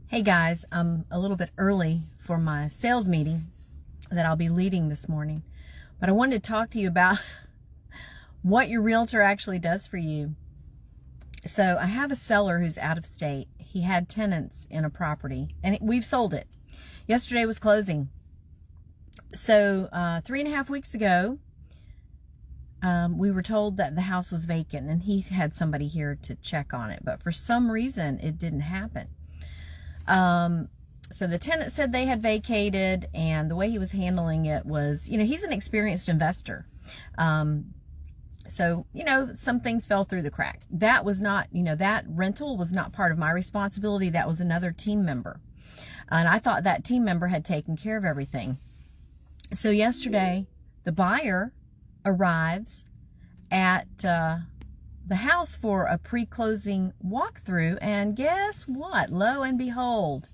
Hey guys, I'm a little bit early for my sales meeting that I'll be leading this morning, but I wanted to talk to you about what your realtor actually does for you. So I have a seller who's out of state. He had tenants in a property and we've sold it. Yesterday was closing. So 3.5 weeks ago, we were told that the house was vacant and he had somebody here to check on it, but for some reason it didn't happen. So the tenant said they had vacated, and the way he was handling it was, he's an experienced investor. So, some things fell through the crack. That was not, that rental was not part of my responsibility. That was another team member. And I thought that team member had taken care of everything. So yesterday, the buyer arrives at, the house for a pre-closing walkthrough, and guess what? Lo and behold,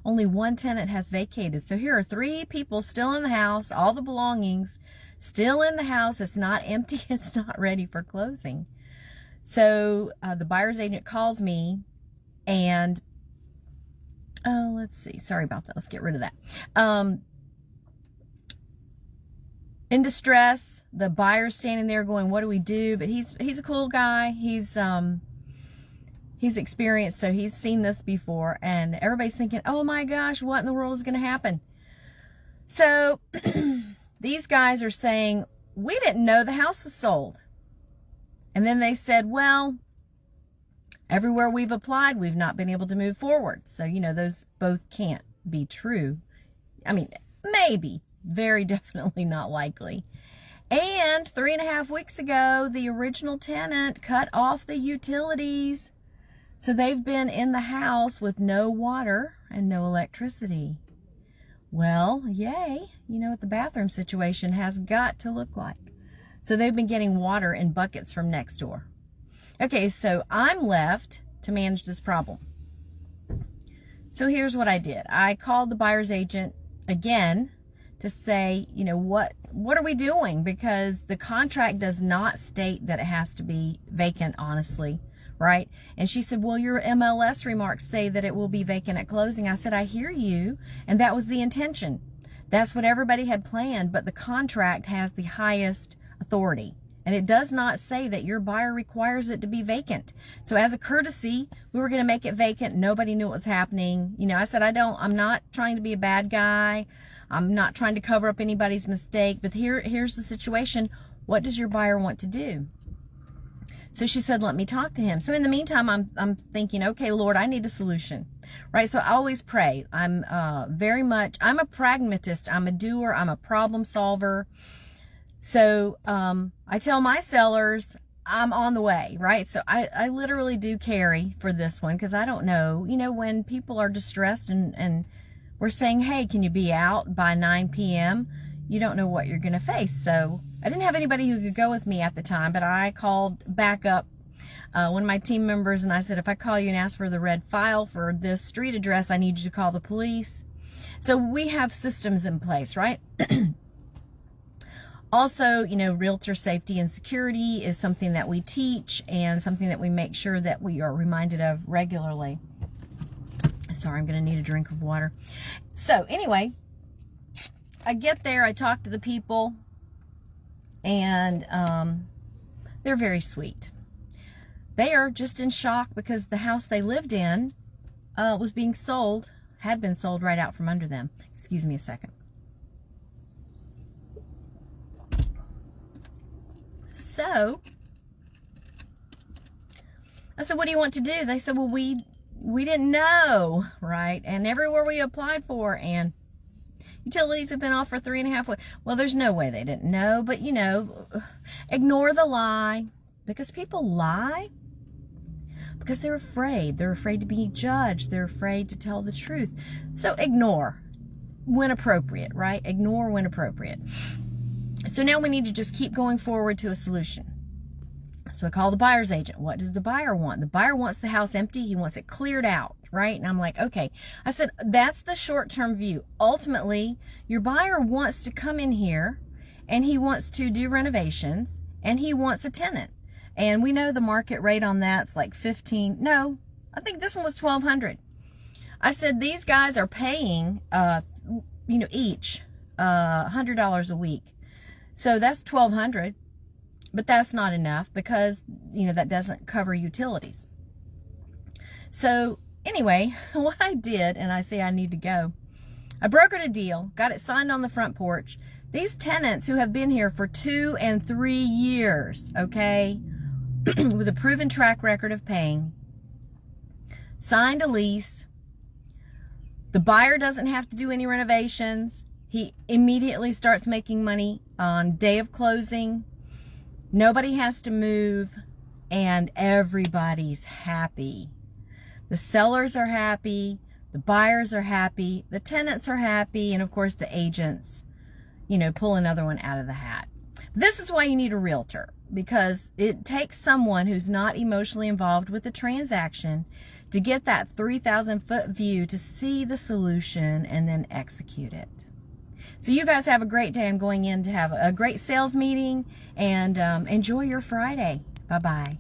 only one tenant has vacated. So here are 3 people still in the house, all the belongings still in the house. It's not empty. It's not ready for closing. So the buyer's agent calls me and, let's see. Sorry about that. Let's get rid of that. In distress, the buyer's standing there going, what do we do? But he's a cool guy. He's experienced, so he's seen this before, and everybody's thinking, oh my gosh, what in the world is going to happen? So these guys are saying, we didn't know the house was sold. And then they said, well, everywhere we've applied, we've not been able to move forward. So, those both can't be true. I mean, maybe. Very definitely not likely. And 3.5 weeks ago, the original tenant cut off the utilities. So they've been in the house with no water and no electricity. Well, yay. You know what the bathroom situation has got to look like. So they've been getting water in buckets from next door. Okay, so I'm left to manage this problem. So here's what I did. I called the buyer's agent again to say, what are we doing? Because the contract does not state that it has to be vacant, honestly, right? And she said, well, your MLS remarks say that it will be vacant at closing. I said, I hear you, and that was the intention. That's what everybody had planned, but the contract has the highest authority. And it does not say that your buyer requires it to be vacant. So as a courtesy, we were going to make it vacant. Nobody knew what was happening. I said, I'm not trying to be a bad guy. I'm not trying to cover up anybody's mistake, but here's the situation. What does your buyer want to do? So she said, let me talk to him. So in the meantime, I'm thinking, okay, Lord, I need a solution, right? So I always pray. I'm a pragmatist. I'm a doer. I'm a problem solver. So I tell my sellers I'm on the way, right? So I literally do carry for this one because I don't know, when people are distressed and we're saying, hey, can you be out by 9 p.m.? You don't know what you're going to face. So I didn't have anybody who could go with me at the time, but I called back up one of my team members and I said, if I call you and ask for the red file for this street address, I need you to call the police. So we have systems in place, right? Also, realtor safety and security is something that we teach and something that we make sure that we are reminded of regularly. Sorry, I'm going to need a drink of water. So anyway, I get there, I talk to the people, and they're very sweet. They are just in shock because the house they lived in was being sold, had been sold right out from under them. Excuse me a second. So I said, what do you want to do? They said, well, we didn't know, right? And everywhere we applied for, and utilities have been off for 3.5 weeks. Well, there's no way they didn't know, but ignore the lie, because people lie because they're afraid. They're afraid to be judged. They're afraid to tell the truth. So ignore when appropriate, right? Ignore when appropriate. So now we need to just keep going forward to a solution. So I call the buyer's agent. What does the buyer want? The buyer wants the house empty. He wants it cleared out, right? And I'm like, okay. I said, that's the short-term view. Ultimately, your buyer wants to come in here and he wants to do renovations and he wants a tenant. And we know the market rate on that's like 15. No, I think this one was 1,200. I said, these guys are paying, each $100 a week. So that's $1,200, but that's not enough because, that doesn't cover utilities. So anyway, what I did, and I say I need to go, I brokered a deal, got it signed on the front porch. These tenants who have been here for 2 and 3 years, okay, with a proven track record of paying, signed a lease. The buyer doesn't have to do any renovations. He immediately starts making money on day of closing. Nobody has to move, and everybody's happy. The sellers are happy, the buyers are happy, the tenants are happy, and of course the agents, pull another one out of the hat. This is why you need a realtor, because it takes someone who's not emotionally involved with the transaction to get that 3,000-foot view to see the solution and then execute it. So you guys have a great day. I'm going in to have a great sales meeting, and enjoy your Friday. Bye-bye.